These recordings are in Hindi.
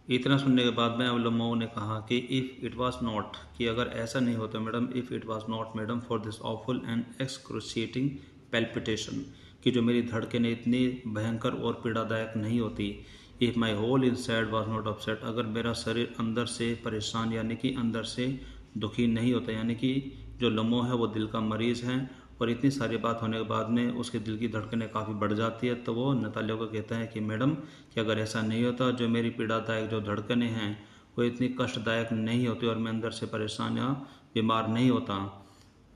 इतना सुनने के बाद में लम्हो ने कहा कि इफ़ इट वाज नॉट, कि अगर ऐसा नहीं होता madam, if it was not madam for this awful and excruciating palpitation, कि जो मेरी धड़कनें इतनी भयंकर और पीड़ादायक नहीं होती, if my whole inside was not upset, अगर मेरा शरीर अंदर से परेशान यानी कि अंदर से दुखी नहीं होता, यानी कि जो लम्हो है वो दिल का मरीज़ है और इतनी सारी बात होने के बाद में उसके दिल की धड़कनें काफ़ी बढ़ जाती है, तो वो नतालिया को कहता है कि मैडम कि अगर ऐसा नहीं होता, जो मेरी पीड़ादायक जो धड़कनें हैं वो इतनी कष्टदायक नहीं होती और मैं अंदर से परेशान या बीमार नहीं होता,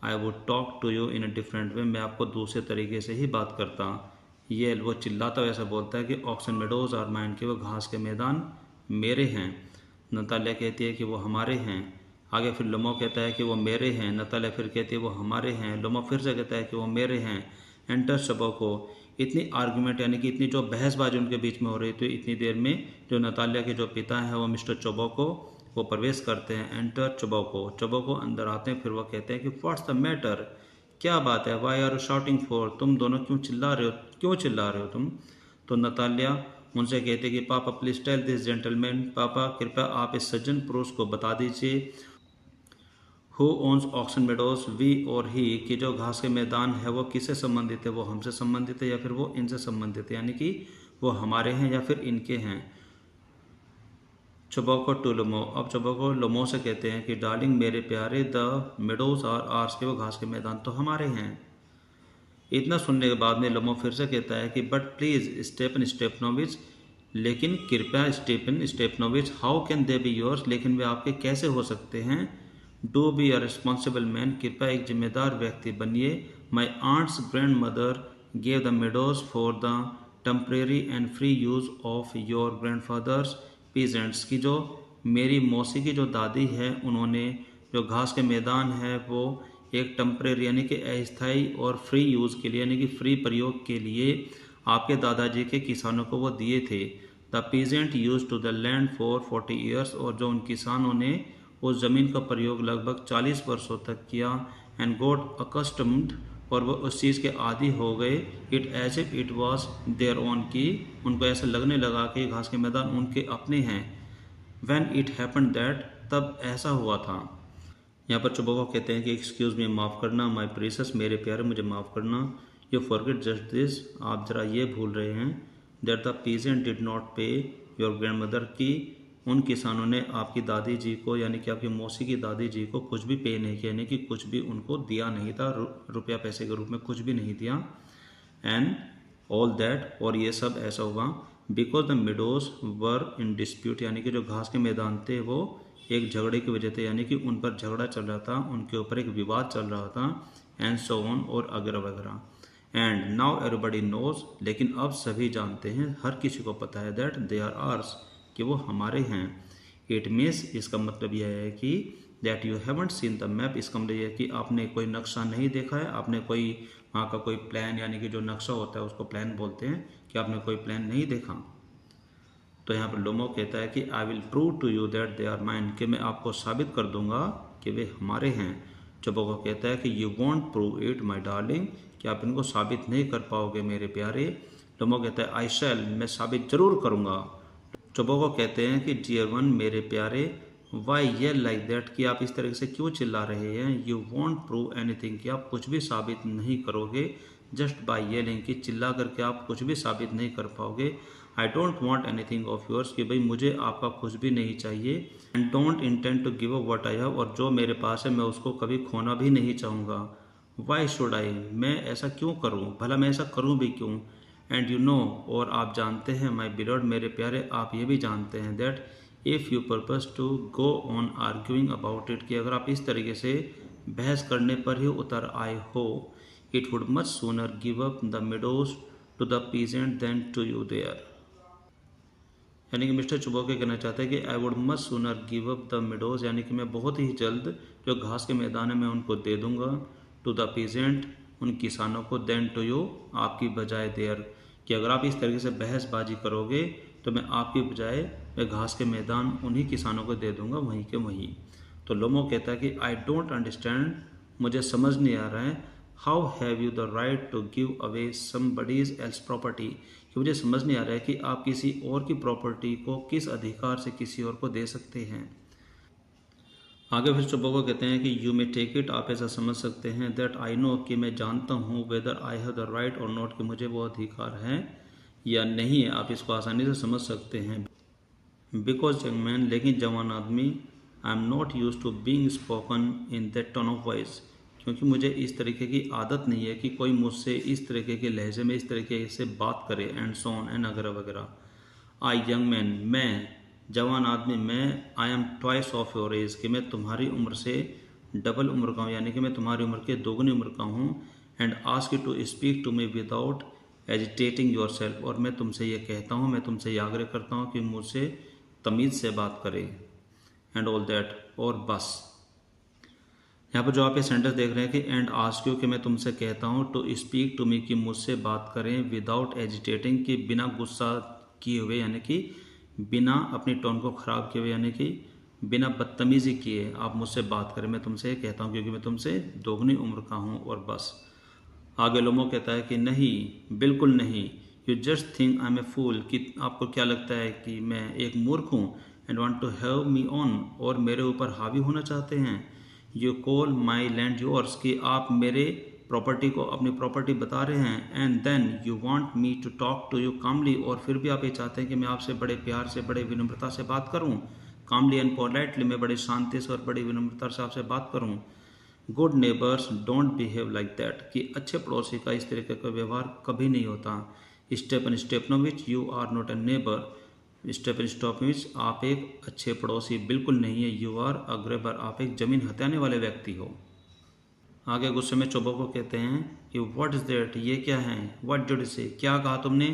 I would talk to you in a different way, मैं आपको दूसरे तरीके से ही बात करता। ये वो चिल्लाता वैसा बोलता है कि ऑक्सन मेडोज आर माइन, के वो घास के मैदान मेरे हैं। नतालिया कहती है कि वो हमारे हैं। आगे फिर लम्हो कहता है कि वो मेरे हैं। नतालिया फिर कहती है वो हमारे हैं। लम्हो फिर से कहता है कि वो मेरे हैं। एंटर चबोको। इतनी आर्गुमेंट यानी कि इतनी जो बहसबाजी उनके बीच में हो रही थी, इतनी देर में जो नतालिया के जो पिता हैं वो मिस्टर चबोको वो प्रवेश करते हैं। एंटर चबोको। चबोको अंदर आते हैं। फिर वो कहते हैं कि व्हाट्स द मैटर, क्या बात है, why are you shouting for, तुम दोनों क्यों चिल्ला रहे हो, क्यों चिल्ला रहे हो तुम। तो नतालिया उनसे कहते कि पापा प्लीज टेल दिस जेंटलमैन, पापा कृपया आप इस सज्जन पुरुष को बता दीजिए, who owns Oxen Meadows, we or he, कि जो घास के मैदान है वो किससे संबंधित है, वो हमसे संबंधित है या फिर वो इनसे संबंधित है, यानी कि वो हमारे हैं या फिर इनके हैं। चबोको टू लम्हो। अब चबोको लम्हो से कहते हैं कि डार्लिंग मेरे प्यारे, द मेडोज आर आर्स, के वो घास के मैदान तो हमारे हैं। इतना सुनने के बाद में लम्हो फिर से कहता है कि बट प्लीज स्टेफन स्टेफनोविच, लेकिन कृपया Stephen Stefanovich, how can they be yours, लेकिन वे आपके कैसे हो सकते हैं। Do be a responsible man, कृपया एक जिम्मेदार व्यक्ति बनिए। My aunt's grandmother gave the meadows for the temporary and free use of your grandfather's peasants, की जो मेरी मौसी की जो दादी है उन्होंने जो घास के मैदान है वो एक टेम्परेरी यानी कि अस्थायी और फ्री यूज़ के लिए यानी कि फ्री प्रयोग के लिए आपके दादाजी के किसानों को वो दिए थे। The peasant use to the land for 40 years, और जो उन किसानों ने उस ज़मीन का प्रयोग लगभग 40 वर्षों तक किया। एंड गॉट अकस्टम्ड, और वो उस चीज़ के आदि हो गए। It as if it was their own, की उनको ऐसा लगने लगा कि घास के मैदान उनके अपने हैं। व्हेन इट हैपेंड दैट, तब ऐसा हुआ था। यहाँ पर चुबोको कहते हैं कि एक्सक्यूज़ मी, माफ़ करना, माय प्रीसियस, मेरे प्यारे मुझे माफ़ करना। यू फॉरगेट जस्ट दिस, आप ज़रा ये भूल रहे हैं, that the peasant did not पे योर ग्रैंड मदर, की उन किसानों ने आपकी दादी जी को यानी कि आपकी मौसी की दादी जी को कुछ भी पे नहीं किया, यानी कि कुछ भी उनको दिया नहीं था, रुपया पैसे के रूप में कुछ भी नहीं दिया। एंड ऑल दैट, और ये सब ऐसा हुआ because the meadows were in dispute, यानी कि जो घास के मैदान थे वो एक झगड़े की वजह से, यानी कि उन पर झगड़ा चल रहा था, उनके ऊपर एक विवाद चल रहा था। एंड सो ऑन, और अगैरह वगैरह। एंड नाउ एवरीबडी नोज, लेकिन अब सभी जानते हैं, हर किसी को पता है, दैट दे आर आर्स, कि वो हमारे हैं। इट मीन्स, इसका मतलब यह है कि that you haven't seen the map, इसका मतलब यह है कि आपने कोई नक्शा नहीं देखा है, आपने कोई वहाँ का कोई प्लान, यानी कि जो नक्शा होता है उसको प्लान बोलते हैं, कि आपने कोई प्लान नहीं देखा। तो यहाँ पर लोमो कहता है कि I will prove to you that they are mine, कि मैं आपको साबित कर दूंगा कि वे हमारे हैं। चबोको कहता है कि you want prove it my darling, कि आप इनको साबित नहीं कर पाओगे मेरे प्यारे। लोमो कहता है आई शैल, मैं साबित जरूर करूँगा। चबोको कहते हैं कि डियर वन, मेरे प्यारे, वाई ये लाइक दैट, कि आप इस तरह से क्यों चिल्ला रहे हैं। यू वॉन्ट प्रूव एनीथिंग, कि आप कुछ भी साबित नहीं करोगे। जस्ट बाई येलिंग, कि चिल्ला करके आप कुछ भी साबित नहीं कर पाओगे। I don't want anything of yours, कि भाई मुझे आपका कुछ भी नहीं चाहिए। And don't intend to give up what I have, और जो मेरे पास है मैं उसको कभी खोना भी नहीं चाहूँगा। वाई शुड आई, मैं ऐसा क्यों करूँ, भला मैं ऐसा करूँ भी क्यों। एंड यू नो, और आप जानते हैं, माई बिलॉर्ड, मेरे प्यारे, आप ये भी जानते हैं, that if you purpose to go on arguing about it, कि अगर आप इस तरीके से बहस करने पर ही उतर आए हो, it would much sooner give up the meadows to the peasant than to you there, यानी कि मिस्टर चुबोके कहना चाहते हैं कि I would much sooner give up the meadows, यानी कि मैं बहुत ही जल्द जो घास के मैदान है मैं उनको दे दूंगा, टू द पीजेंट, उन किसानों को, देन टू यू, आपकी बजाय देयर, कि अगर आप इस तरीके से बहसबाजी करोगे तो मैं आपकी बजाय मैं घास के मैदान उन्हीं किसानों को दे दूंगा वहीं के वहीं। तो लोमो कहता है कि आई डोंट अंडरस्टैंड, मुझे समझ नहीं आ रहा है, how have you the right to give away somebody's else property, कि मुझे समझ नहीं आ रहा है कि आप किसी और की प्रॉपर्टी को किस अधिकार से किसी और को दे सकते हैं। आगे फिर चुबोको कहते हैं कि यू मे टेक इट, आप ऐसा समझ सकते हैं, दैट आई नो, कि मैं जानता हूँ, whether I have the right और नॉट, कि मुझे वो अधिकार है या नहीं है। आप इसको आसानी से समझ सकते हैं। बिकॉज यंग मैन, लेकिन जवान आदमी, I am not use to being spoken in that tone of voice, क्योंकि मुझे इस तरीके की आदत नहीं है कि कोई मुझसे इस तरीके के लहजे में इस तरीके से बात करे, एंड सो ऑन एंड वगैरह वगैरह। आई यंग मैन, मैं जवान आदमी, मैं I am twice of your age, कि मैं तुम्हारी उम्र से डबल उम्र का हूँ, यानी कि मैं तुम्हारी उम्र के दोगुनी उम्र का हूँ। And ask you to speak to me without agitating yourself, और मैं तुमसे ये कहता हूँ, मैं तुमसे ये आग्रह करता हूँ कि मुझसे तमीज़ से बात करें, एंड ऑल दैट, और बस। यहाँ पर जो आप ये सेंटेंस देख रहे हैं कि एंड आस्क यू, कि मैं तुमसे कहता हूँ, टू स्पीक टू मी, कि मुझसे बात करें, विदाउट एजिटेटिंग, कि बिना गुस्सा किए हुए, यानी कि बिना अपनी टोन को ख़राब किए हुए, यानी कि बिना बदतमीज़ी किए आप मुझसे बात करें, मैं तुमसे कहता हूँ क्योंकि मैं तुमसे दोगुनी उम्र का हूँ, और बस। आगे लोमो कहता है कि नहीं, बिल्कुल नहीं, you just think I am a fool, कि आपको क्या लगता है कि मैं एक मूर्ख हूँ, and want to have me on, और मेरे ऊपर हावी होना चाहते हैं। You call my land yours, कि आप मेरे प्रॉपर्टी को अपनी प्रॉपर्टी बता रहे हैं, and then you want me to talk to you calmly, और फिर भी आप ये चाहते हैं कि मैं आपसे बड़े प्यार से, बड़े विनम्रता से बात करूं, कामली एंड पोलाइटली, मैं बड़े शांति से और बड़ी विनम्रता से आपसे बात करूं। Good neighbours don't behave like that, कि अच्छे पड़ोसी का इस तरीके का व्यवहार कभी नहीं होता। Stepan Stepanovich, you are not a neighbour, Stepan Stepanovich, आप एक अच्छे पड़ोसी बिल्कुल नहीं है। यू आर अ ग्रेबर, आप एक जमीन हत्याने वाले व्यक्ति हो। आगे गुस्से में चोबोको कहते हैं कि व्हाट इज दैट, ये क्या है, व्हाट डिड यू से, क्या कहा तुमने।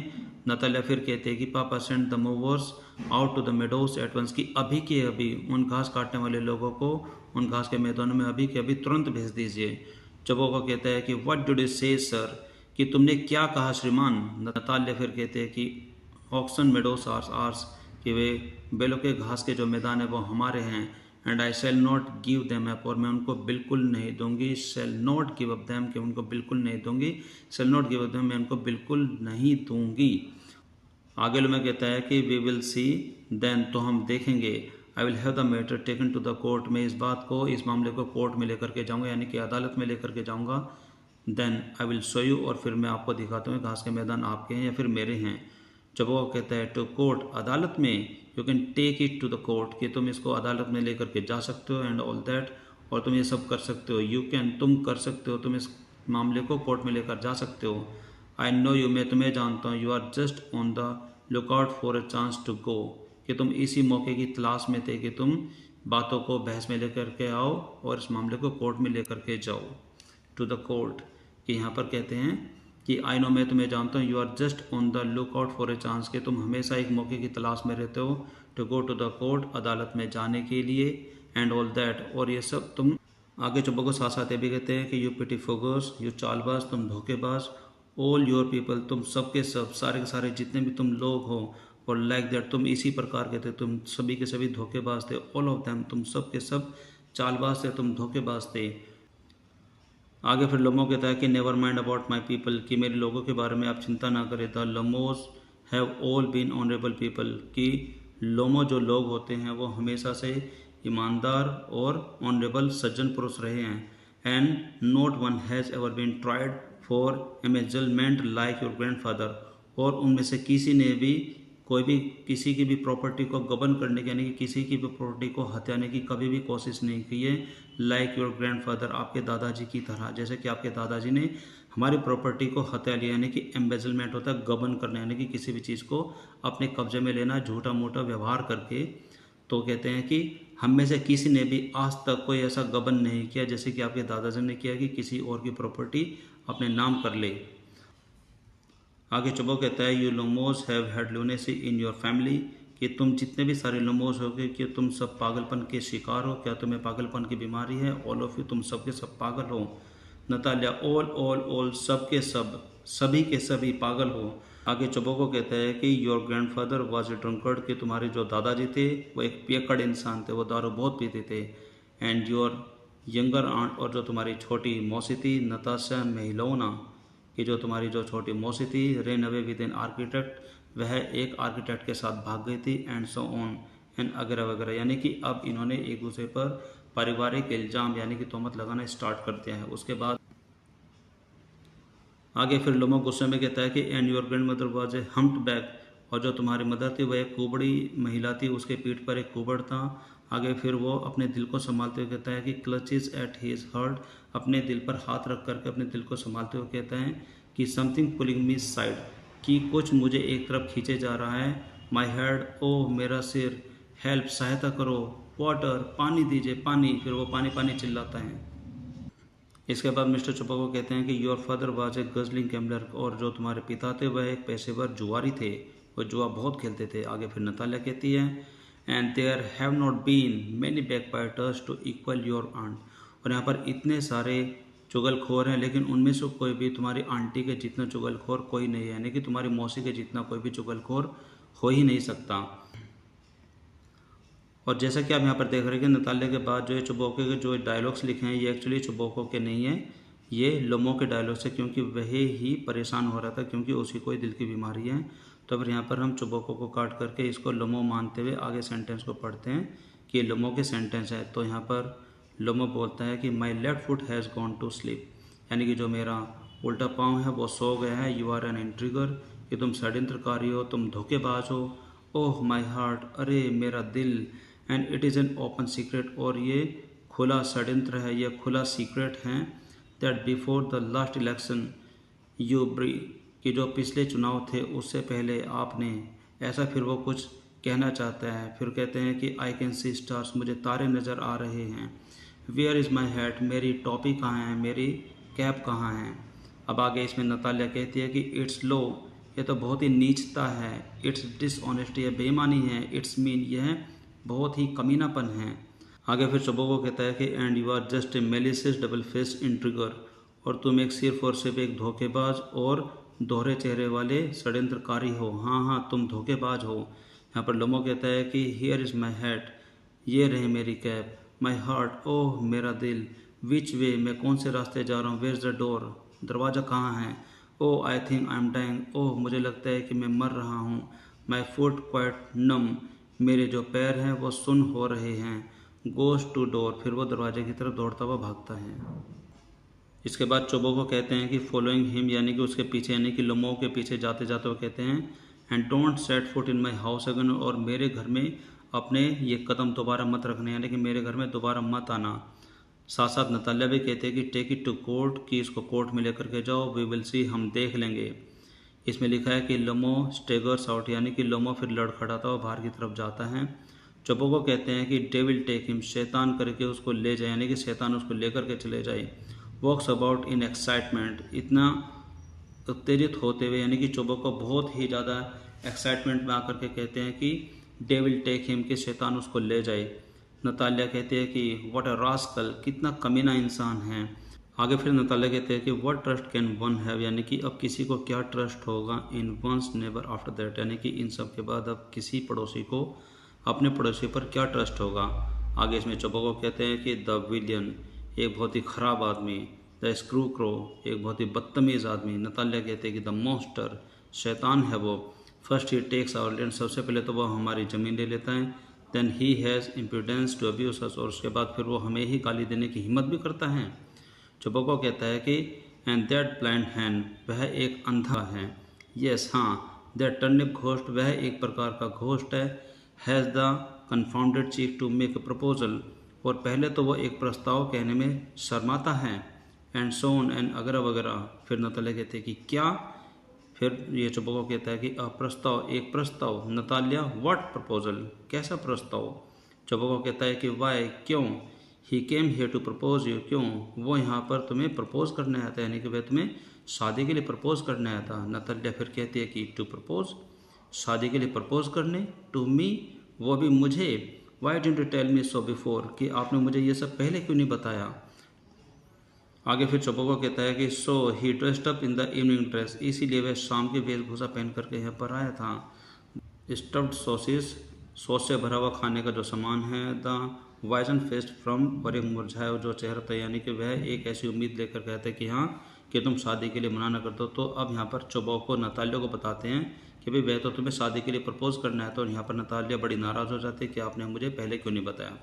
नतालिया फिर कहते हैं कि पापा send the mowers out to the meadows at once, कि अभी के अभी उन घास काटने वाले लोगों को उन घास के मैदानों में अभी के अभी तुरंत भेज दीजिए। चोबोको कहता है कि व्हाट डिड यू से सर, कि तुमने क्या कहा श्रीमान। नतालिया फिर कहते हैं कि ऑक्सन मेडोज आर्स आर्स, कि वे बैलों के घास के जो मैदान है वो हमारे हैं। And I shall not give them up, और मैं उनको बिल्कुल नहीं दूंगी। Shall not give up them, कि उनको बिल्कुल नहीं दूंगी। Shall not give up them, मैं उनको बिल्कुल नहीं दूंगी। आगे लो में कहता है कि वी विल सी देन, तो हम देखेंगे। I will have the matter taken to the court, मैं इस बात को, इस मामले को कोर्ट में लेकर के जाऊंगा, यानी कि अदालत में लेकर के जाऊंगा। Then I will show you, और फिर मैं आपको दिखाता हूँ घास के मैदान आपके हैं या फिर मेरे हैं। जब वो कहता है टू कोर्ट, अदालत में, you can take it to the court, कि तुम इसको अदालत में लेकर के जा सकते हो, एंड ऑल दैट, और तुम ये सब कर सकते हो। यू कैन, तुम कर सकते हो, तुम इस मामले को कोर्ट में लेकर जा सकते हो। आई नो यू, मैं तुम्हें जानता हूँ। You are just on the lookout for a chance to go, कि तुम इसी मौके की तलाश में थे कि तुम बातों को बहस में लेकर के आओ और इस मामले को कोर्ट में लेकर के जाओ। टू द कोर्ट, कि यहाँ पर कहते हैं कि आई नो, मैं तुम्हें जानता हूँ। You are just on the look out for a chance, कि तुम हमेशा एक मौके की तलाश में रहते हो। To go to the court, अदालत में जाने के लिए। एंड ऑल दैट, और ये सब तुम। आगे चुप्पो को साथ साथ ये भी कहते हैं कि यू पिटी फोगर्स, यू चालबाज, तुम धोखेबाज। ऑल योर पीपल, तुम सब के सब, सारे के सारे जितने भी तुम लोग हो। और लाइक दैट, तुम इसी प्रकार के थे, तुम सभी के सभी धोखेबाज थे। ऑल ऑफ देम, तुम सब के सब चालबाज थे, तुम धोखेबाज थे। आगे फिर लोमो कहता है कि never mind about my people, कि मेरे लोगों के बारे में आप चिंता ना करें। The Lomovs have all been honourable people, कि लोमो जो लोग होते हैं वो हमेशा से ईमानदार और ऑनरेबल सज्जन पुरुष रहे हैं। And not one has ever been tried for embezzlement like your grandfather, और उनमें से किसी ने भी, कोई भी किसी की भी प्रॉपर्टी को गबन करने की, यानी कि किसी की भी प्रॉपर्टी को हत्याने की कभी भी कोशिश नहीं की है। लाइक योर ग्रैंडफादर, आपके दादाजी की तरह, जैसे कि आपके दादाजी ने हमारी प्रॉपर्टी को हत्या लिया, यानी कि एम्बेजलमेंट होता है गबन करना, यानी कि किसी भी चीज़ को अपने कब्जे में लेना, झूठा मोटा व्यवहार करके। तो कहते हैं कि हम में से किसी ने भी आज तक कोई ऐसा गबन नहीं किया जैसे कि आपके दादाजी ने किया, कि किसी और की प्रॉपर्टी अपने नाम कर ले। आगे चुबो कहता है you लोमोज have had lunacy in your family, कि तुम जितने भी सारे लोमोज हो गए, कि तुम सब पागलपन के शिकार हो। क्या तुम्हें पागलपन की बीमारी है। ऑल ऑफ यू, तुम सब के सब पागल हो। नतालिया, ऑल ऑल ऑल, सब के सब, सभी के सभी पागल हो। आगे चुबोको कहता है कि your grandfather was a drunkard, कि तुम्हारे जो दादाजी थे वो एक पियक्कड़ इंसान थे, वो दारू बहुत पीते थे। एंड योर यंगर आंट, और जो तुम्हारी छोटी मौसी थी नताशा मेहलोना, कि जो तुम्हारी जो छोटी मौसी थी rain away with an architect, वह एक आर्किटेक्ट के साथ भाग गई थी, एंड सो ऑन एंड वगैरह वगैरह। यानी कि अब इन्होंने एक दूसरे पर पारिवारिक इल्ज़ाम यानी कि तोहमत लगाना स्टार्ट कर दिया है। उसके बाद आगे फिर लोमो गुस्से में कहता है कि and your grand mother was a humped back, और जो तुम्हारी मदर थी वह एक कुबड़ी महिला थी, उसके पीठ पर एक कुबड़ था। आगे फिर वो अपने दिल को संभालते हुए कहता है कि क्लचेस एट हिज हर्ट, अपने दिल पर हाथ रख करके अपने दिल को संभालते हुए कहता है कि समथिंग पुलिंग मी साइड, कि कुछ मुझे एक तरफ खींचे जा रहा है। माई हेड, ओ मेरा सिर, हेल्प सहायता करो, वाटर पानी दीजिए पानी, फिर वो पानी पानी चिल्लाता है। इसके बाद मिस्टर चोपोको कहते हैं कि your father was a guzzling gambler, और जो तुम्हारे पिता थे वह एक पेशेवर जुआरी थे, वो जुआ बहुत खेलते थे। आगे फिर नतालिया कहती है and there have not been many backbiters to equal your aunt, और यहाँ पर इतने सारे चुगलखोर हैं लेकिन उनमें से कोई भी तुम्हारी आंटी के जितना चुगलखोर कोई नहीं है, यानी कि तुम्हारी मौसी के जितना कोई भी चुगलखोर हो ही नहीं सकता। और जैसा कि आप यहाँ पर देख रहे हैं कि नतालिया के बाद जो है चुबोके के जो डायलॉग्स लिखे हैं ये एक्चुअली चुबोको के नहीं है, ये लोमो के डायलॉग्स है, क्योंकि वह ही परेशान हो रहा था क्योंकि उसी को ही दिल की बीमारी है। तो फिर यहाँ पर हम चुबोको को काट करके इसको लोमो मानते हुए आगे सेंटेंस को पढ़ते हैं कि लोमो के सेंटेंस है। तो यहाँ पर लोमो बोलता है कि my left foot has gone to sleep, यानी कि जो मेरा उल्टा पाँव है वो सो गया है। यू आर एन इंट्रिगर, कि तुम षड्यंत्रकारी हो, तुम धोखेबाज हो। ओह माई हार्ट, अरे मेरा दिल। And it is an open secret, और ये खुला षड्यंत्र है, यह खुला सीक्रेट है। That before the last election you ब्री, कि जो पिछले चुनाव थे उससे पहले आपने ऐसा, फिर वो कुछ कहना चाहता है। फिर कहते हैं कि आई कैन सी स्टार्स, मुझे तारे नज़र आ रहे हैं। वेयर इज़ माई हैट, मेरी टोपी कहाँ है, मेरी कैप कहाँ है। अब आगे इसमें नतालिया कहती है कि इट्स लो, ये तो बहुत ही नीचता है। इट्स डिसऑनेस्टी, यह बेईमानी है। इट्स मीन, यह बहुत ही कमीनापन है। आगे फिर चुबोको कहता है कि and you are just a malicious double faced intriguer, और तुम एक सिर्फ और सिर्फ एक धोखेबाज और दोहरे चेहरे वाले षड्यंत्रकारी हो। हाँ हाँ, तुम धोखेबाज हो। यहाँ पर लोमो कहता है कि हियर इज़ माई हैट, ये रहे मेरी कैप। माई हार्ट, ओह मेरा दिल। विच वे, मैं कौन से रास्ते जा रहा हूँ। वेयर इज़ द डोर, दरवाज़ा कहाँ है। Oh I think I am dying, oh मुझे लगता है कि मैं मर रहा हूँ। माई फुट क्वाइट नम, मेरे जो पैर हैं वो सुन्न हो रहे हैं। गोज़ टू डोर, फिर वो दरवाजे की तरफ दौड़ता हुआ भागता है। इसके बाद चोबोको कहते हैं कि फॉलोइंग हिम, यानी कि उसके पीछे, यानी कि लोमो के पीछे जाते जाते वो कहते हैं and don't set foot in my house again, और मेरे घर में अपने ये कदम दोबारा मत रखने, यानी कि मेरे घर में दोबारा मत आना। साथ साथ नतालिया भी कहते हैं कि टेक इट टू कोर्ट, कि इसको कोर्ट में लेकर के जाओ। वी विल सी, हम देख लेंगे। इसमें लिखा है कि लोमो स्टेगर्स आउट, यानी कि लोमो फिर लड़खड़ाता हुआ बाहर की तरफ जाता है। चोबोको कहते हैं कि डेविल टेक हिम, शैतान करके उसको ले जाए, यानी कि शैतान उसको लेकर के चले जाए। वॉक्स अबाउट इन एक्साइटमेंट, इतना उत्तेजित होते हुए, यानी कि चोबोको बहुत ही ज़्यादा एक्साइटमेंट में आकर के कहते हैं कि डेविल टेक हिम, कि शैतान उसको ले जाए। नतालिया कहते हैं कि व्हाट अ रास्कल, कितना कमीना इंसान है। आगे फिर नतालिया कहते हैं कि what trust can one have, यानी कि अब किसी को क्या ट्रस्ट होगा इन वंस नेबर आफ्टर दैट, यानी कि इन सब के बाद अब किसी पड़ोसी को अपने पड़ोसी पर क्या ट्रस्ट होगा। आगे इसमें चोबोको कहते हैं कि द विलियन, एक बहुत ही ख़राब आदमी। द स्क्रू क्रो, एक बहुत ही बदतमीज़ आदमी। नतालिया कहते हैं कि द मॉन्स्टर, शैतान है वो। First he takes our land, सबसे पहले तो वह हमारी ज़मीन ले लेता है। Then he has imprudence to abuse us, और उसके बाद फिर वो हमें ही गाली देने की हिम्मत भी करता है। चोबोको कहता है कि एंड दैट ब्लाइंड हैंड, वह एक अंधा है। यस हाँ, दैट टर्निप घोस्ट, वह एक प्रकार का घोस्ट है। Has the confounded chief to make a proposal, और पहले तो वो एक प्रस्ताव कहने में शर्माता है। एंड सोन एंड वगैरह वगैरह। फिर नतालिया कहते हैं कि क्या, फिर ये चोबोको कहता है कि अ प्रस्ताव, एक प्रस्ताव। नतालिया, व्हाट प्रपोजल, कैसा प्रस्ताव। चोबोको कहता है कि वाई, क्यों। He came here to propose you, क्यों, वो यहाँ पर तुम्हें प्रपोज करने आया था, यानी कि वह तुम्हें शादी के लिए प्रपोज करने आया था। नतालिया फिर कहती है कि टू प्रपोज, शादी के लिए प्रपोज करने, टू मी, वो भी मुझे। Why didn't you tell me so before, कि आपने मुझे ये सब पहले क्यों नहीं बताया। आगे फिर चोबोको कहता है कि so he dressed up in the evening dress, इसीलिए वह शाम की वेशभूषा पहन करके यहाँ पर आया था। स्टफ्ड सॉसेस, सॉस से भरा हुआ खाने का जो सामान है। द वाइजन फेस्ट फ्रॉम, और एक मुरझाया जो चेहरा था, यानी कि वह एक ऐसी उम्मीद लेकर कहते कि हाँ, कि तुम शादी के लिए मना न कर दो। तो अब यहाँ पर चोबोको नतालिया को बताते हैं कि भाई वह तो तुम्हें शादी के लिए प्रपोज करना है। तो यहाँ पर नतालिया बड़ी नाराज़ हो जाती है कि आपने मुझे पहले क्यों नहीं बताया।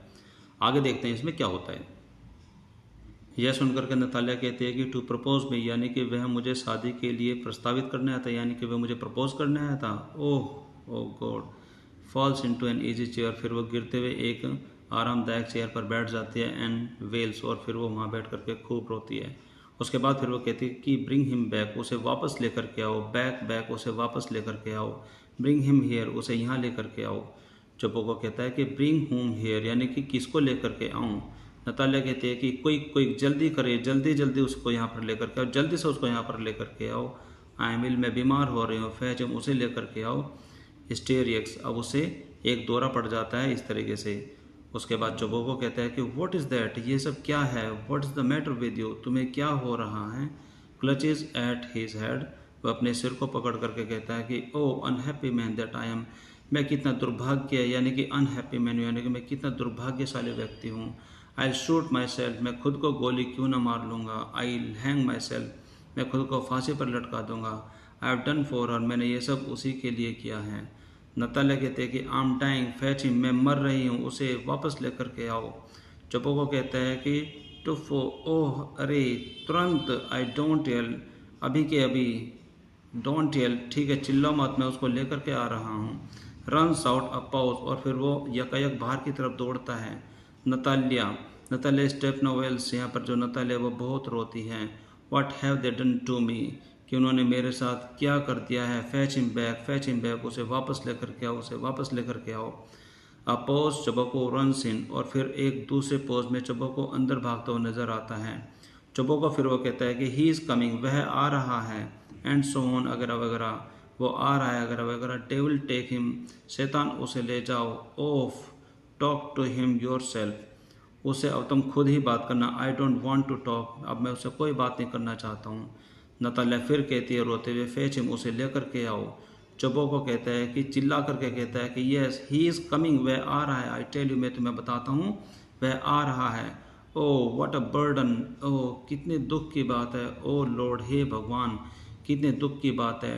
आगे देखते हैं इसमें क्या होता है। यह सुनकर के नतालिया कहती है कि टू प्रपोज में, यानी कि वह मुझे शादी के लिए प्रस्तावित करने आया था, यानी कि वह मुझे प्रपोज करने आया था। Oh oh God. Falls into an easy chair, फिर वो गिरते हुए एक आरामदायक चेयर पर बैठ जाती है एंड वेल्स, और फिर वो वहाँ बैठ करके खूब रोती है। उसके बाद फिर वो कहती है कि ब्रिंग हिम बैक, उसे वापस लेकर के आओ। बैक बैक, उसे वापस लेकर के आओ। ब्रिंग हिम हियर, उसे यहाँ लेकर के आओ। चोबोको कहता है कि ब्रिंग होम हियर, यानी कि किसको लेकर के आऊँ। नतालिया कहती है कि कोई कोई जल्दी करे, जल्दी जल्दी उसको यहाँ पर लेकर के आओ, जल्दी से उसको यहाँ पर लेकर के आओ। आई एम इल, मैं बीमार हो रही हूँ। फैच हिम, उसे लेकर के आओ। हिस्टेरियक्स, अब उसे एक दौरा पड़ जाता है इस तरीके से। उसके बाद चोबोको कहता है कि व्हाट इज़ दैट, ये सब क्या है। What is the matter with you, तुम्हें क्या हो रहा है। क्लचेज एट हिज हेड, वह अपने सिर को पकड़ करके कहता है कि oh unhappy man that I am, मैं कितना दुर्भाग्य, यानी कि अनहैप्पी मैन, यानी कि मैं कितना दुर्भाग्यशाली व्यक्ति हूँ। आई शूट माई सेल्फ, मैं खुद को गोली क्यों ना मार लूँगा। आई हैंग माई सेल्फ, मैं खुद को फांसी पर लटका दूंगा। I have done for her, मैंने ये सब उसी के लिए किया है। नतालिया कहते हैं कि I am dying, fetch him, मैं मर रही हूँ, उसे वापस लेकर के आओ। चोबोको कहता है कि टुफो, ओह अरे तुरंत, आई डोंट टेल, अभी के अभी, डोंट टेल, ठीक है चिल्लाओ मत, मैं उसको लेकर के आ रहा हूँ। रन्स आउट अ पाउस, और फिर वो यकायक बाहर की तरफ दौड़ता है। नतालिया स्टेप नोवेल्स, यहाँ पर जो नतालिया वो बहुत रोती हैं। What have they done to me, कि उन्होंने मेरे साथ क्या कर दिया है। फैच हिम बैक, उसे वापस लेकर के आओ, उसे वापस लेकर के आओ। अ पोज, चोबोको रन्स इन, और फिर एक दूसरे पोज में चोबोको अंदर भागता हुआ नजर आता है। चोबोको फिर वो कहता है कि ही इज़ कमिंग, वह आ रहा है। एंड सो ऑन, वगैरह वगैरह, वो आ रहा है वगैरह वगैरह। डेविल टेक हिम, शैतान उसे ले जाओ। ओफ, talk to him yourself, उससे अब तुम खुद ही बात करना। I don't want to talk, अब मैं उससे कोई बात नहीं करना चाहता हूँ। नतालिया फिर कहती है रोते हुए, फेच हिम, उसे लेकर के आओ। चोबोको कहता है कि चिल्ला करके कहता है कि यस ही इज़ कमिंग, वह आ रहा है। आई टेल यू, मैं तुम्हें बताता हूँ, वह आ रहा है। ओह व्हाट अ बर्डन, ओह कितने दुख की बात है। ओह लॉर्ड, हे भगवान, कितने दुख की बात है।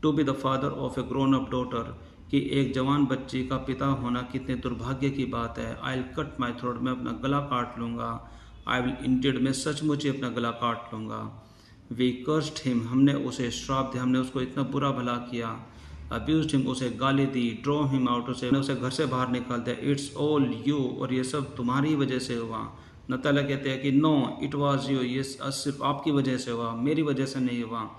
To be the father of a grown up daughter, कि एक जवान बच्ची का पिता होना कितने दुर्भाग्य की बात है। I will cut my throat, मैं अपना गला काट लूँगा। आई विल इंटेड, मैं सचमुच ही अपना गला काट लूँगा। वी कर्स्ड हिम, हमने उसे श्राप दिया, हमने उसको इतना बुरा भला किया। अब्यूज्ड हिम, उसे गाली दी। ड्रॉ हिम आउट, उसे घर से बाहर निकाल दिया। इट्स ऑल यू, और ये सब तुम्हारी वजह से हुआ। नतालिया कहते हैं कि नो इट वॉज यू, ये सिर्फ आपकी वजह से हुआ, मेरी वजह से नहीं हुआ।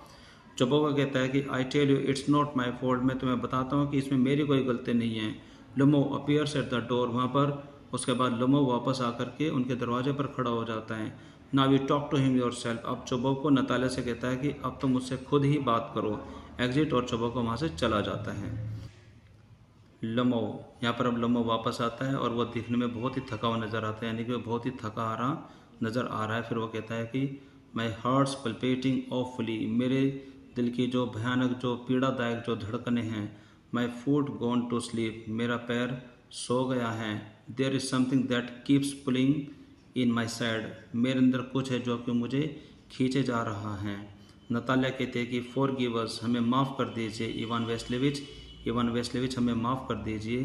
चोबोको कहता है कि I tell you it's not my fault, मैं तुम्हें बताता हूँ कि इसमें मेरी कोई गलती नहीं है। लुमो अपीयर्स एट द डोर, वहाँ पर उसके बाद लुमो वापस आकर के उनके दरवाजे पर खड़ा हो जाता है। Now you talk to him yourself, अब चोबोको नतालिया से कहता है कि अब तुम मुझसे खुद ही बात करो। एग्जिट, और चोबोको वहाँ से चला जाता है। लुमो, यहाँ पर अब लुमो वापस आता है और वो दिखने में बहुत ही थका हुआ नज़र आता है, यानी कि वो बहुत ही थका हारा नज़र आ रहा है। फिर वो कहता है कि माई हार्ट्स पल्पेटिंग ऑफुली, मेरे दिल की जो भयानक, जो पीड़ादायक जो धड़कनें हैं। My foot gone to sleep, मेरा पैर सो गया है। There is something that keeps pulling in my side, मेरे अंदर कुछ है जो कि मुझे खींचे जा रहा है। नतालिया कहते हैं कि फॉरगिव अस, हमें माफ़ कर दीजिए। इवान वेस्लेविच हमें माफ़ कर दीजिए।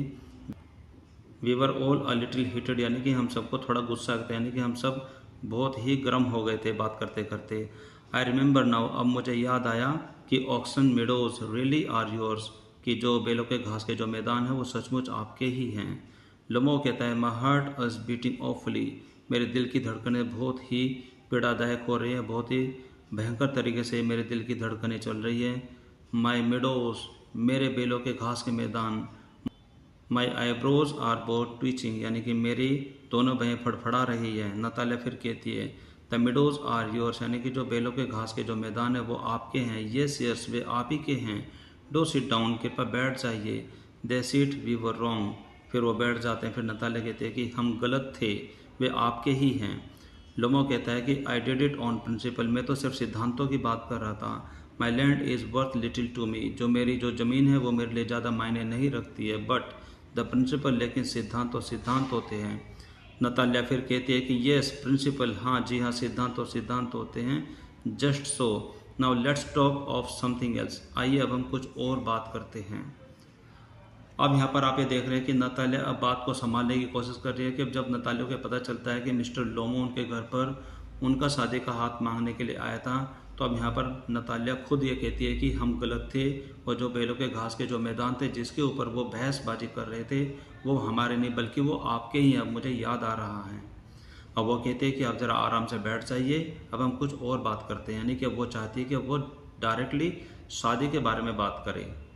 We were all a little heated, यानी कि हम सबको थोड़ा गुस्सा आता है, यानी कि हम सब बहुत ही गर्म हो गए थे बात करते करते। आई रिमेंबर नाउ, अब मुझे याद आया कि Oxen Meadows really are yours, कि जो बेलों के घास के जो मैदान है वो सचमुच आपके ही हैं। लुमो कहता है my heart is beating awfully, मेरे दिल की धड़कनें बहुत ही पीड़ादायक हो रही है, बहुत ही भयंकर तरीके से मेरे दिल की धड़कनें चल रही है। माई मेडोज, मेरे बेलों के घास के मैदान। My eyebrows are both twitching, यानी कि मेरी दोनों भयें फड़फड़ा रही है। नतालिया फिर कहती है द मिडोज आर योर्स, यानी कि जो बेलों के घास के जो मैदान है वो आपके हैं। येस यस, वे आप ही के हैं। डो सिट डाउन, कृपया बैठ जाइए। They sit, we were wrong, फिर वो बैठ जाते हैं। फिर नतालिया कहते हैं कि हम गलत थे, वे आपके ही हैं। लुमो कहता है कि I did it on principle, मैं तो सिर्फ सिद्धांतों की बात कर रहा था। My land is worth little to me, जो मेरी जो ज़मीन है वो मेरे लिए ज़्यादा मायने नहीं रखती है। बट द प्रिंसिपल, लेकिन सिद्धांत तो सिद्धांत होते हैं। नतालिया फिर कहती है कि येस प्रिंसिपल, हाँ जी हाँ, सिद्धांत तो सिद्धांत होते हैं। Just so now let's talk of something else. आइए अब हम कुछ और बात करते हैं। अब यहाँ पर आप ये देख रहे हैं कि नतालिया अब बात को संभालने की कोशिश कर रही है कि जब नतालिया को पता चलता है कि मिस्टर लोमो उनके घर पर उनका शादी का हाथ मांगने के लिए आया था, तो अब यहाँ पर नतालिया खुद ये कहती है कि हम गलत थे और जो बैलों के घास के जो मैदान थे जिसके ऊपर वो बहसबाजी कर रहे थे वो हमारे नहीं बल्कि वो आपके ही, अब मुझे याद आ रहा है। अब वो कहते हैं कि आप ज़रा आराम से बैठ जाइए, अब हम कुछ और बात करते हैं। यानी कि अब वो चाहती है कि वो डायरेक्टली शादी के बारे में बात करें।